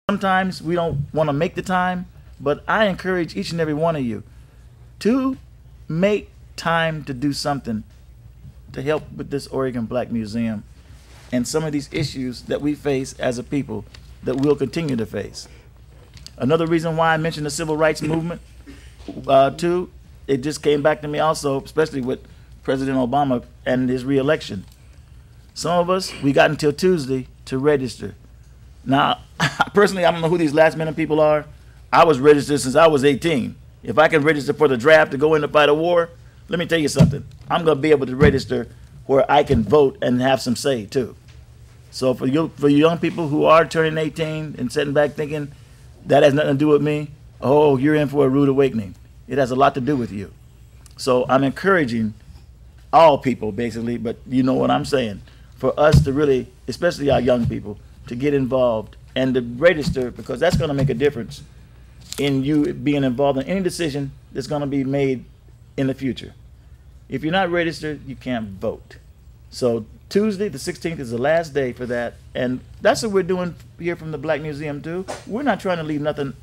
Sometimes we don't want to make the time, but I encourage each and every one of you to make time to do something to help with this Oregon Black Museum and some of these issues that we face as a people that we'll continue to face. Another reason why I mentioned the civil rights movement, too, it just came back to me also, especially with President Obama and his re-election. Some of us, we got until Tuesday to register. Now, personally, I don't know who these last-minute people are. I was registered since I was 18. If I can register for the draft to go in to fight a war, let me tell you something. I'm going to be able to register where I can vote and have some say, too. So for you young people who are turning 18 and sitting back thinking, that has nothing to do with me, oh, you're in for a rude awakening. It has a lot to do with you. So I'm encouraging all people, basically, but you know what I'm saying, for us to really, especially our young people, to get involved and to register, because that's going to make a difference in you being involved in any decision that's going to be made in the future. If you're not registered, you can't vote. So Tuesday, the 16th, is the last day for that, and that's what we're doing here from the Black Museum too. We're not trying to leave nothing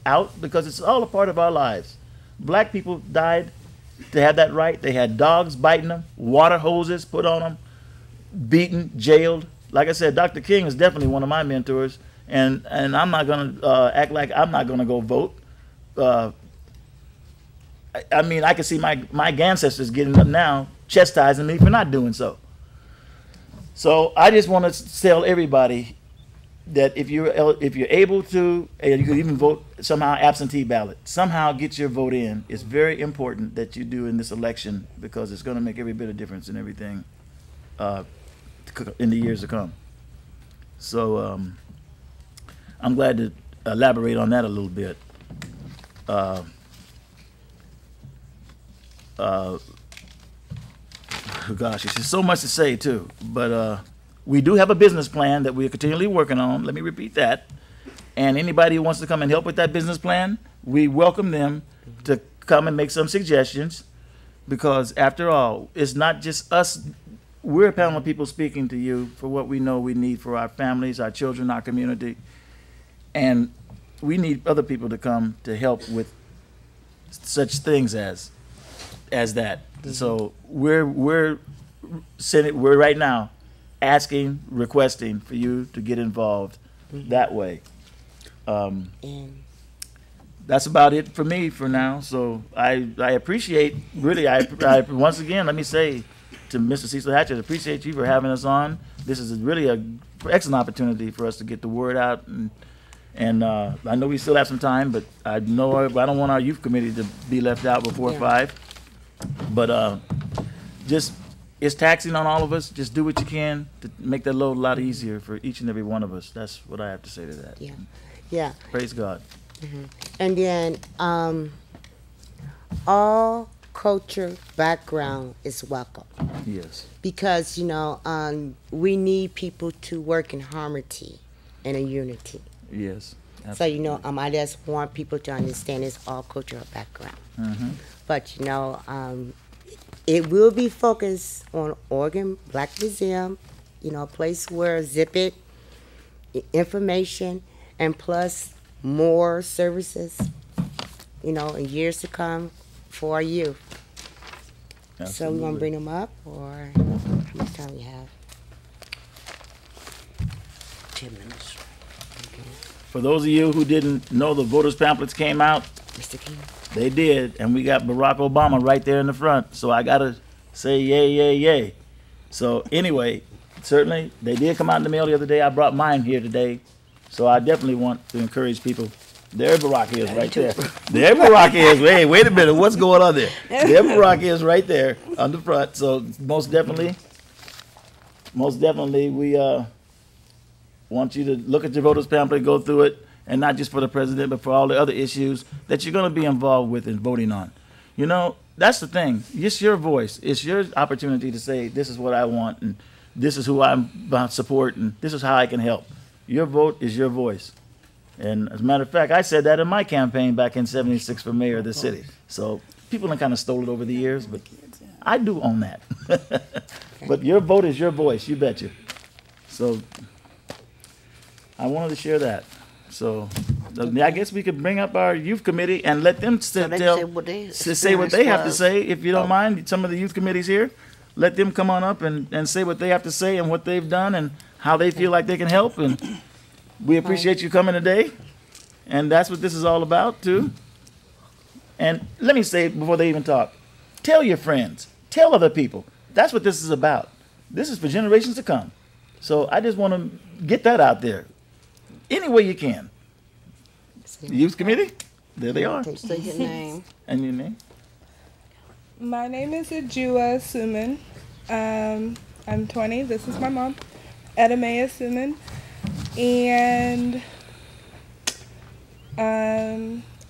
out because it's all a part of our lives. Black people died to have that right. They had dogs biting them, water hoses put on them, beaten, jailed. Like I said, Dr. King is definitely one of my mentors, and I'm not going to act like I'm not going to go vote. I mean, I can see my ancestors getting up now, chastising me for not doing so. So I just want to tell everybody that if you're able to, and you could even vote somehow absentee ballot, somehow get your vote in. It's very important that you do in this election because it's going to make every bit of difference in everything in the years to come. So I'm glad to elaborate on that a little bit. Gosh, there's just so much to say too, but we do have a business plan that we're continually working on. Let me repeat that. And anybody who wants to come and help with that business plan, we welcome them to come and make some suggestions, because after all, it's not just us. We're a panel of people speaking to you for what we know we need for our families, our children, our community, and we need other people to come to help with such things as that. Mm-hmm. So we're right now asking, requesting for you to get involved that way. That's about it for me for now. So I appreciate, really, I once again, let me say to Mr. Cecil Hatchett, appreciate you for having us on. This is really an excellent opportunity for us to get the word out, and I know we still have some time, but I know I don't want our youth committee to be left out before 5. But just, it's taxing on all of us. Just do what you can to make that load a lot easier for each and every one of us. That's what I have to say to that. Yeah, yeah. Praise God. Mm-hmm. And then all culture background is welcome. Yes. Because, you know, we need people to work in harmony and in unity. Yes. Absolutely. So, you know, I just want people to understand it's all cultural background. Mm-hmm. But, you know, it will be focused on Oregon Black Museum, you know, a place where exhibit information and plus more services, you know, in years to come for our youth. Absolutely. So we want to bring them up, or how much time we have? 10 minutes. Okay. For those of you who didn't know, the voters pamphlets came out. Mr. King. They did, and we got Barack Obama right there in the front. So I gotta say yay, yay, yay. So anyway, certainly they did come out in the mail the other day. I brought mine here today. So I definitely want to encourage people. There Barack is right there. There Barack is. Hey, wait a minute. What's going on there? There Barack is right there on the front. So most definitely, we want you to look at your voters pamphlet, go through it, and not just for the president, but for all the other issues that you're going to be involved with and voting on. You know, that's the thing. It's your voice. It's your opportunity to say, this is what I want, and this is who I'm about to support, and this is how I can help. Your vote is your voice. And as a matter of fact, I said that in my campaign back in '76 for mayor of the city. So people have kind of stole it over the years, but I do own that. But your vote is your voice, you betcha. So I wanted to share that. So I guess we could bring up our youth committee and let them So they tell, say what they say what they have to experience say. If you don't mind, some of the youth committees here, let them come on up and say what they have to say and what they've done and how they feel like they can help. And we appreciate you coming today. And that's what this is all about, too. And let me say before they even talk, tell your friends, tell other people. That's what this is about. This is for generations to come. So I just want to get that out there any way you can. The youth committee, there they are. Say your name. And your name? My name is Assuman. I'm 20. This is my mom, Ettamae Assuman. And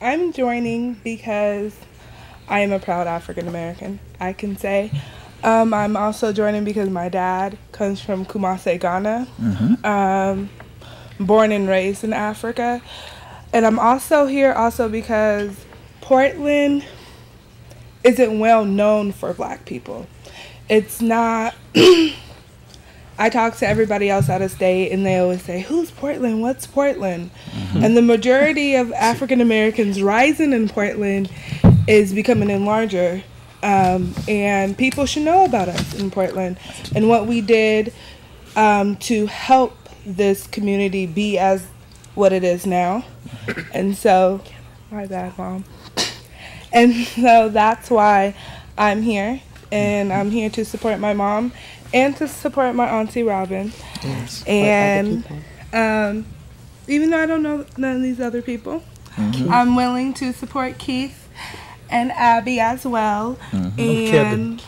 I'm joining because I am a proud African American, I can say. I'm also joining because my dad comes from Kumasi, Ghana, born and raised in Africa. And I'm also here because Portland isn't well known for Black people. It's not. I talk to everybody else out of state and they always say, who's Portland? What's Portland? And the majority of African Americans rising in Portland is becoming larger. And people should know about us in Portland and what we did to help this community be as what it is now. And so, my bad, Mom. And so that's why I'm here. And I'm here to support my mom and to support my Auntie Robin. Yes. And even though I don't know none of these other people, I'm willing to support Keith and Abbey as well. And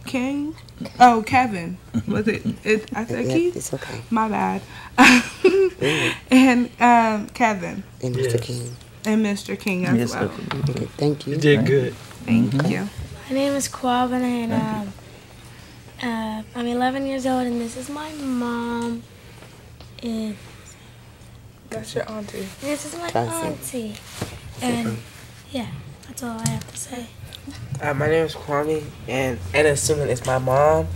King. Oh, Kevin. Was it? I said Keith? It's okay. My bad. And Kevin. And Mr. King. And Mr. King as well. Okay, thank you. You did good. Thank you. My name is Quavin and I'm 11 years old and this is my mom. And That's your auntie. this is my That's it. auntie. And yeah, that's all I have to say. My name is Kwame, and Assuman is my mom,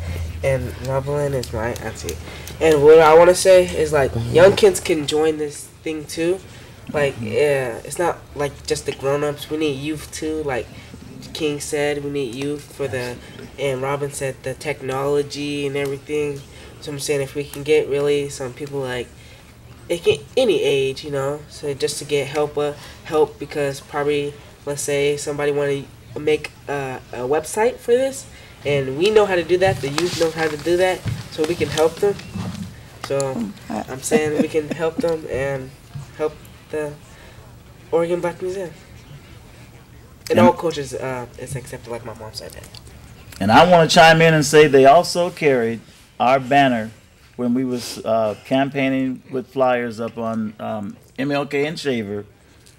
and Robin is my auntie. And what I want to say is, like, young kids can join this thing, too. Like, yeah, it's not, like, just the grown-ups. We need youth, too. Like King said, we need youth for the, and Robin said, the technology and everything. So I'm saying if we can get really some people, like, it can, any age, you know, so just to get help because probably, let's say, somebody want to make a website for this, and we know how to do that, the youth know how to do that, so we can help them. So I'm saying we can help them and help the Oregon Black Museum. And all cultures is accepted, like my mom said that. And I want to chime in and say they also carried our banner when we was campaigning with flyers up on MLK and Shaver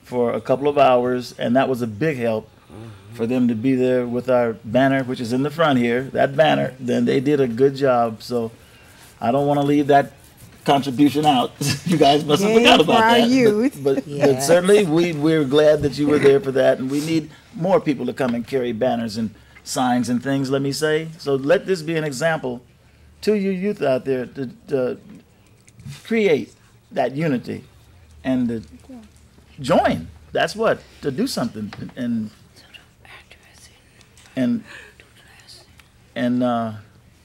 for a couple of hours, and that was a big help for them to be there with our banner, which is in the front here, that banner. Then they did a good job. So I don't want to leave that contribution out. You guys must have forgot about that. But certainly we're glad that you were there for that, and we need more people to come and carry banners and signs and things, let me say. So let this be an example to you youth out there to create that unity and to join. That's what, to do something. And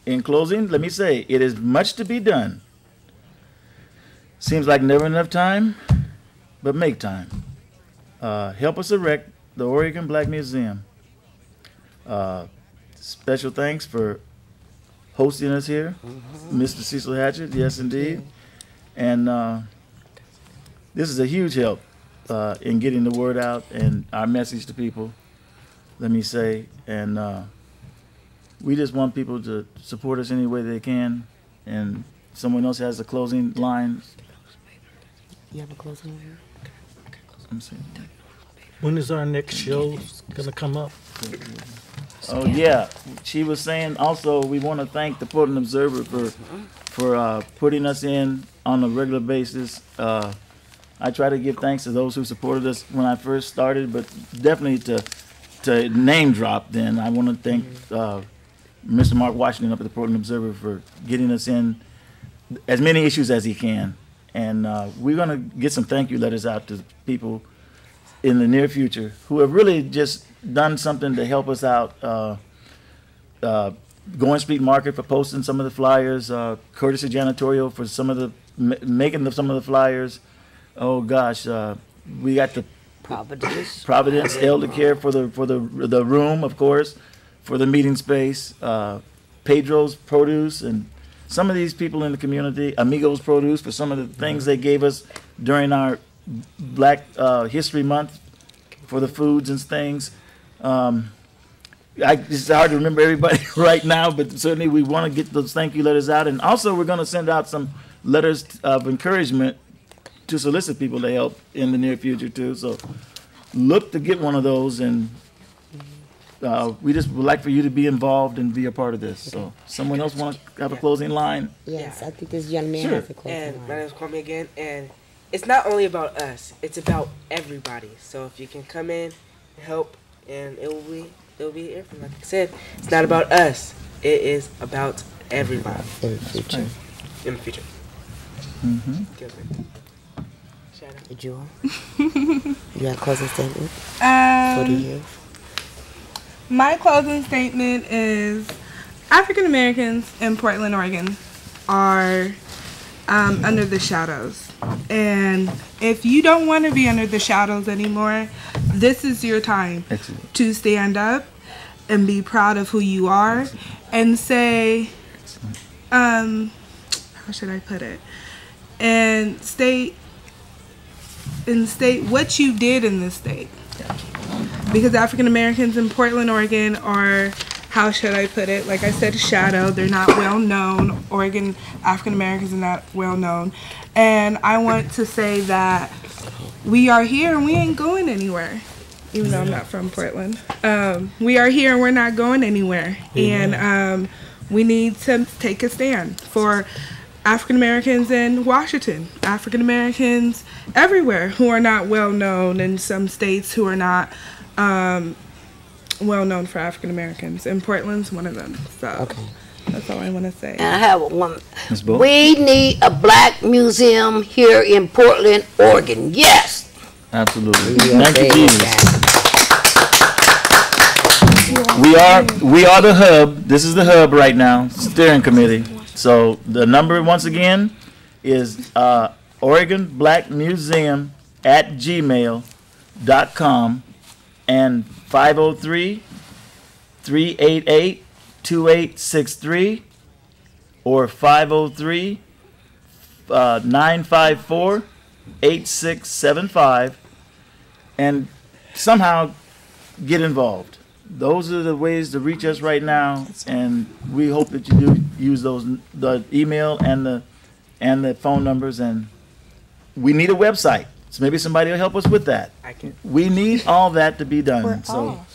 in closing, let me say, it is much to be done. Seems like never enough time, but make time. Help us erect the Oregon Black Museum. Special thanks for hosting us here, Mr. Cecil Hatchett, yes indeed. And this is a huge help in getting the word out and our message to people, let me say. And we just want people to support us any way they can. And someone else has a closing line. You have a closing line? I'm saying. When is our next show gonna come up? Oh yeah, she was saying also we want to thank the Portland Observer for putting us in on a regular basis. I try to give thanks to those who supported us when I first started, but definitely to name drop. Then I want to thank Mr. Mark Washington up at the Portland Observer for getting us in as many issues as he can, And we're going to get some thank you letters out to people in the near future who have really just done something to help us out. Going Street Market for posting some of the flyers, Courtesy Janitorial for some of the making of some of the flyers. Oh gosh, we got the Providence Elder Care for the room, of course, for the meeting space. Pedro's Produce and some of these people in the community, Amigos Produce for some of the things they gave us during our Black History Month for the foods and things. It's hard to remember everybody right now, but certainly we want to get those thank you letters out. And also we're going to send out some letters of encouragement to solicit people to help in the near future too. So look to get one of those, and we just would like for you to be involved and be a part of this. So someone else want to have a closing line? Yes, I think this young man Sure. has a closing And line. my name is Kwame again, and it's not only about us; it's about everybody. So if you can come in and help, and it'll be everything. Like I said, it's not about us; it is about everybody In the future. in the future. Mm-hmm. Shout out. Jewel, you got a closing statement for the youth? My closing statement is African Americans in Portland, Oregon are under the shadows. And if you don't want to be under the shadows anymore, this is your time Excellent. to stand up and be proud of who you are and say, how should I put it? And state what you did in this state. Because African Americans in Portland, Oregon are, how should I put it? Like I said, shadow. They're not well known. Oregon African Americans are not well known. And I want to say that we are here and we ain't going anywhere. Even though I'm not from Portland. We are here and we're not going anywhere. And we need to take a stand for African Americans in Washington, African Americans everywhere who are not well known, in some states who are not well known for African Americans. And Portland's one of them. So that's all I want to say. And I have one. Ms. Bo? We need a black museum here in Portland, Oregon. Yes. Absolutely. Thank you, Jesus. We are the hub. This is the hub right now, steering committee. So the number once again is oregonblackmuseum@gmail.com and 503-388-2863 or 503-954-8675, and somehow get involved. Those are the ways to reach us right now, and we hope that you do use those, the email and the phone numbers, and we need a website. So maybe somebody will help us with that. I can. We need all that to be done. We're So all.